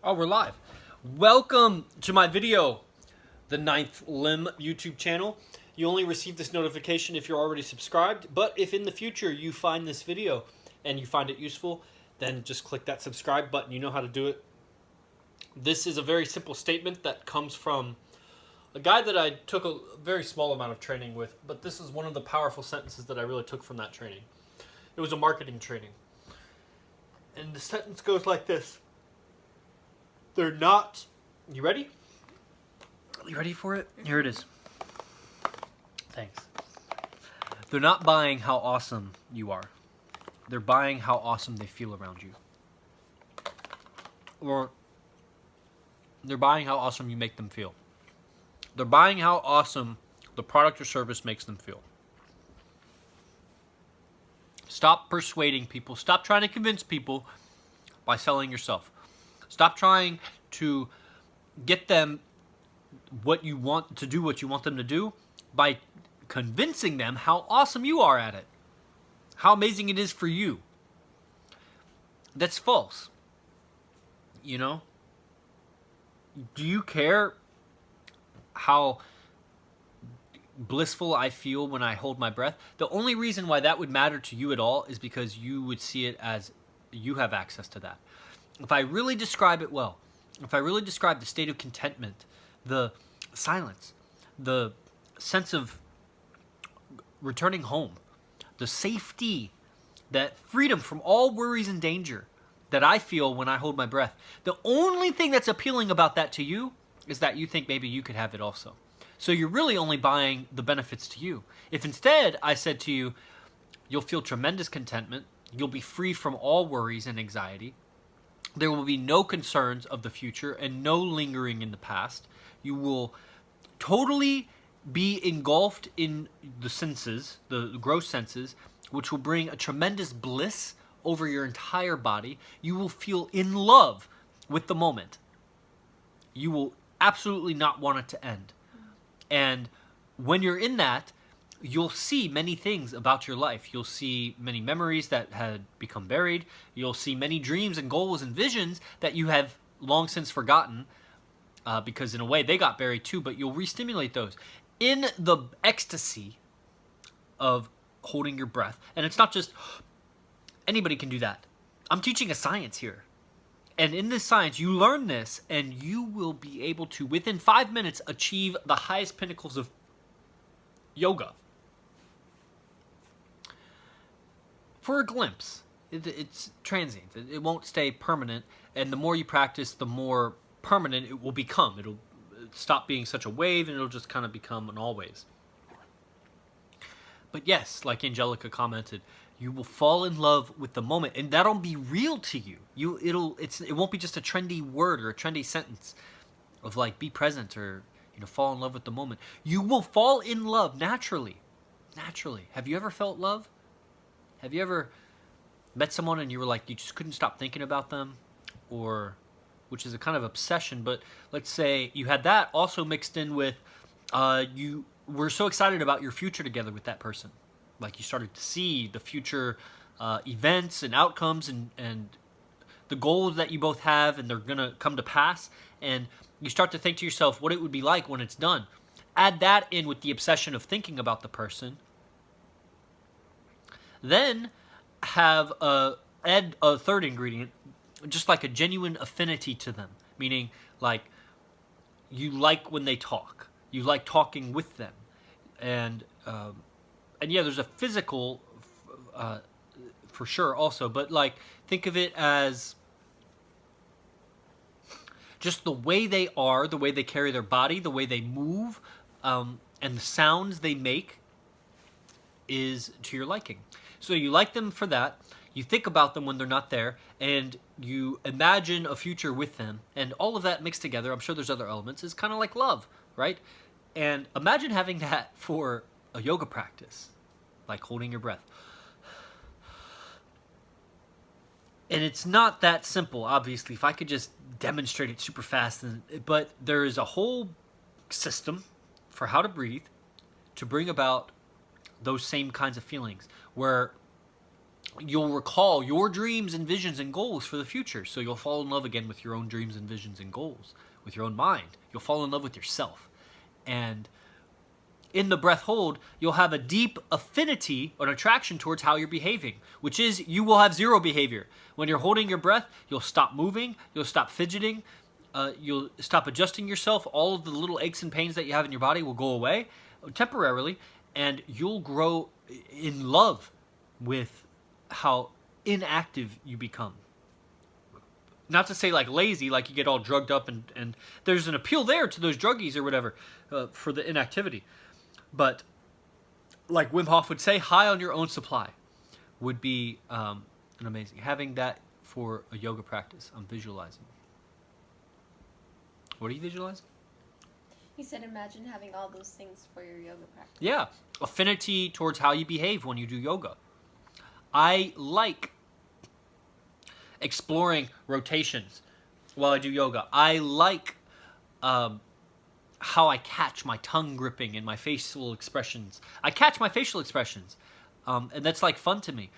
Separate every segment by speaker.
Speaker 1: Oh, we're live. Welcome to my video, the Ninth Limb YouTube channel. You only receive this notification if you're already subscribed, but if in the future you find this video and you find it useful, then just click that subscribe button. You know how to do it. This is a very simple statement that comes from a guy that I took a very small amount of training with, but this is one of the powerful sentences that I really took from that training. It was a marketing training. And the sentence goes like this. They're not... You ready? You ready for it? Here it is. Thanks. They're not buying how awesome you are. They're buying how awesome they feel around you. Or they're buying how awesome you make them feel. They're buying how awesome the product or service makes them feel. Stop persuading people. Stop trying to convince people by selling yourself. Stop trying to get them what you want to do, what you want them to do, by convincing them how awesome you are at it. How amazing it is for you. That's false. You know? Do you care how blissful I feel when I hold my breath? The only reason why that would matter to you at all is because you would see it as you have access to that. If I really describe it well, if I really describe the state of contentment, the silence, the sense of returning home, the safety, that freedom from all worries and danger that I feel when I hold my breath, the only thing that's appealing about that to you is that you think maybe you could have it also. So you're really only buying the benefits to you. If instead I said to you, you'll feel tremendous contentment, you'll be free from all worries and anxiety, there will be no concerns of the future and no lingering in the past. You will totally be engulfed in the senses, the gross senses, which will bring a tremendous bliss over your entire body. You will feel in love with the moment. You will absolutely not want it to end. And when you're in that, you'll see many things about your life. You'll see many memories that had become buried. You'll see many dreams and goals and visions that you have long since forgotten, because in a way they got buried too, but you'll re-stimulate those in the ecstasy of holding your breath. And it's not just anybody can do that. I'm teaching a science here. And in this science, you learn this and you will be able to, within 5 minutes, achieve the highest pinnacles of yoga. For a glimpse. It's transient. It won't stay permanent. And the more you practice, the more permanent it will become. It'll stop being such a wave and it'll just kind of become an always. But yes, like Angelica commented, you will fall in love with the moment, and that'll be real to you. It won't be just a trendy word or a trendy sentence of like be present or fall in love with the moment. You will fall in love naturally. Naturally. Have you ever felt love? Have you ever met someone and you were like, you just couldn't stop thinking about them? Or, which is a kind of obsession, but let's say you had that also mixed in with, you were so excited about your future together with that person. Like you started to see the future events and outcomes and the goals that you both have, and they're going to come to pass. And you start to think to yourself what it would be like when it's done. Add that in with the obsession of thinking about the person. Then add a third ingredient, just like a genuine affinity to them. Meaning, like, you like when they talk. You like talking with them. And yeah, there's a physical, for sure also. But, like, think of it as just the way they are, the way they carry their body, the way they move, and the sounds they make is to your liking. So you like them for that. You think about them when they're not there, and you imagine a future with them, and all of that mixed together, I'm sure there's other elements, is kind of like love, right? And imagine having that for a yoga practice, like holding your breath. And it's not that simple, obviously. If I could just demonstrate it super fast, but there is a whole system for how to breathe to bring about those same kinds of feelings, where you'll recall your dreams and visions and goals for the future. So you'll fall in love again with your own dreams and visions and goals, with your own mind. You'll fall in love with yourself. And in the breath hold, you'll have a deep affinity or attraction towards how you're behaving, which is you will have zero behavior. When you're holding your breath, you'll stop moving, you'll stop fidgeting, you'll stop adjusting yourself. All of the little aches and pains that you have in your body will go away temporarily, and you'll grow in love with how inactive you become. Not to say like lazy, like you get all drugged up, and there's an appeal there to those druggies or whatever for the inactivity. But like Wim Hof would say, high on your own supply would be an amazing. Having that for a yoga practice, I'm visualizing. What are you visualizing?
Speaker 2: He said imagine having all those things for your yoga practice.
Speaker 1: Yeah, affinity towards how you behave when you do yoga. I like exploring rotations while I do yoga. I like how I catch my tongue gripping and my facial expressions. I catch my facial expressions, and that's like fun to me.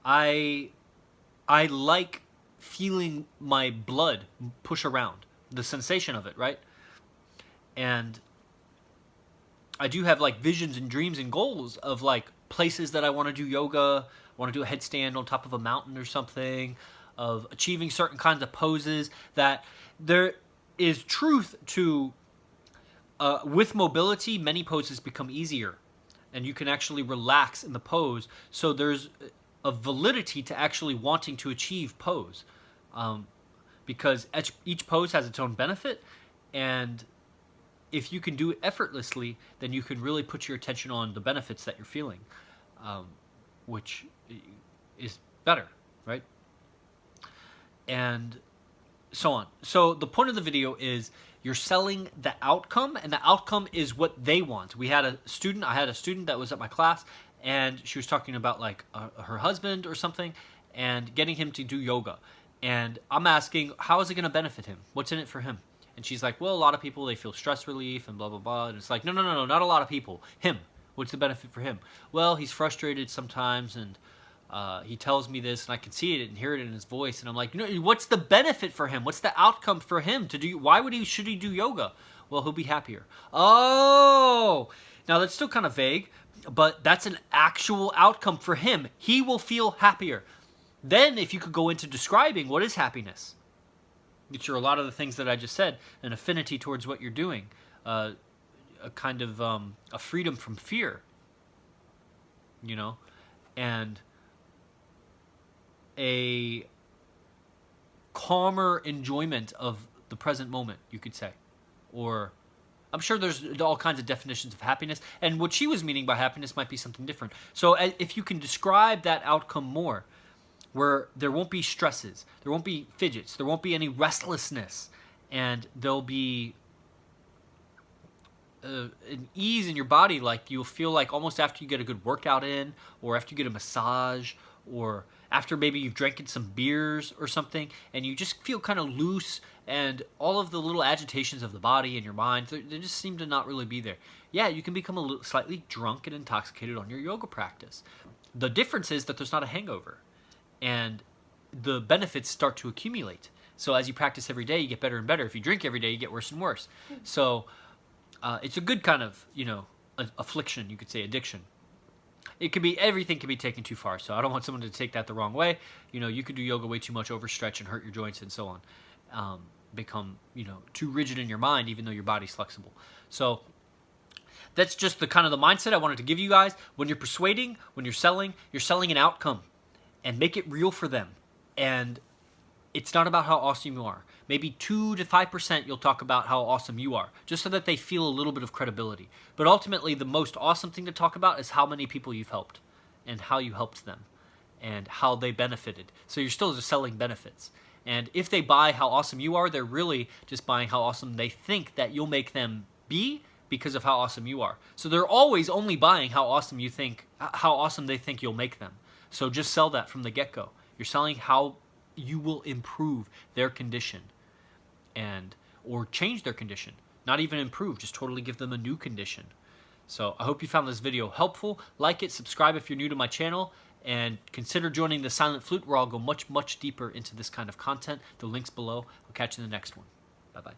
Speaker 1: I like feeling my blood push around, the sensation of it, right? And I do have like visions and dreams and goals of like places that I want to do yoga. I want to do a headstand on top of a mountain or something, of achieving certain kinds of poses. That there is truth to, with mobility, many poses become easier and you can actually relax in the pose. So there's a validity to actually wanting to achieve pose, because each pose has its own benefit, and if you can do it effortlessly, then you can really put your attention on the benefits that you're feeling, which is better, right? And so on. So the point of the video is you're selling the outcome, and the outcome is what they want. I had a student that was at my class, and she was talking about like her husband or something, and getting him to do yoga. And I'm asking, how is it going to benefit him? What's in it for him? And she's like, well, a lot of people, they feel stress relief and blah, blah, blah. And it's like, no, not a lot of people. Him. What's the benefit for him? Well, he's frustrated sometimes, and he tells me this, and I can see it and hear it in his voice. And I'm like, what's the benefit for him? What's the outcome for him to do? Why should he do yoga? Well, he'll be happier. Oh, now that's still kind of vague, but that's an actual outcome for him. He will feel happier. Then if you could go into describing what is happiness, which are a lot of the things that I just said, an affinity towards what you're doing, a kind of a freedom from fear, and a calmer enjoyment of the present moment, you could say. Or I'm sure there's all kinds of definitions of happiness, and what she was meaning by happiness might be something different. So if you can describe that outcome more, where there won't be stresses, there won't be fidgets, there won't be any restlessness, and there'll be an ease in your body, like you'll feel like almost after you get a good workout in, or after you get a massage, or after maybe you've drank some beers or something, and you just feel kind of loose, and all of the little agitations of the body and your mind, they just seem to not really be there. Yeah, you can become a little slightly drunk and intoxicated on your yoga practice. The difference is that there's not a hangover, and the benefits start to accumulate. So as you practice every day, you get better and better. If you drink every day, you get worse and worse. So it's a good kind of, affliction, you could say, addiction. Everything can be taken too far, so I don't want someone to take that the wrong way. You could do yoga way too much, overstretch and hurt your joints and so on. Become, too rigid in your mind, even though your body's flexible. So that's just the kind of the mindset I wanted to give you guys. When you're persuading, when you're selling an outcome, and make it real for them. And it's not about how awesome you are. Maybe 2 to 5% you'll talk about how awesome you are, just so that they feel a little bit of credibility. But ultimately, the most awesome thing to talk about is how many people you've helped, and how you helped them, and how they benefited. So you're still just selling benefits. And if they buy how awesome you are, they're really just buying how awesome they think that you'll make them be because of how awesome you are. So they're always only buying how awesome they think you'll make them. So just sell that from the get-go. You're selling how you will improve their condition, or change their condition. Not even improve, just totally give them a new condition. So I hope you found this video helpful. Like it, subscribe if you're new to my channel, And consider joining the Silent Flute, where I'll go much, much deeper into this kind of content. The link's below. I'll catch you in the next one. Bye-bye.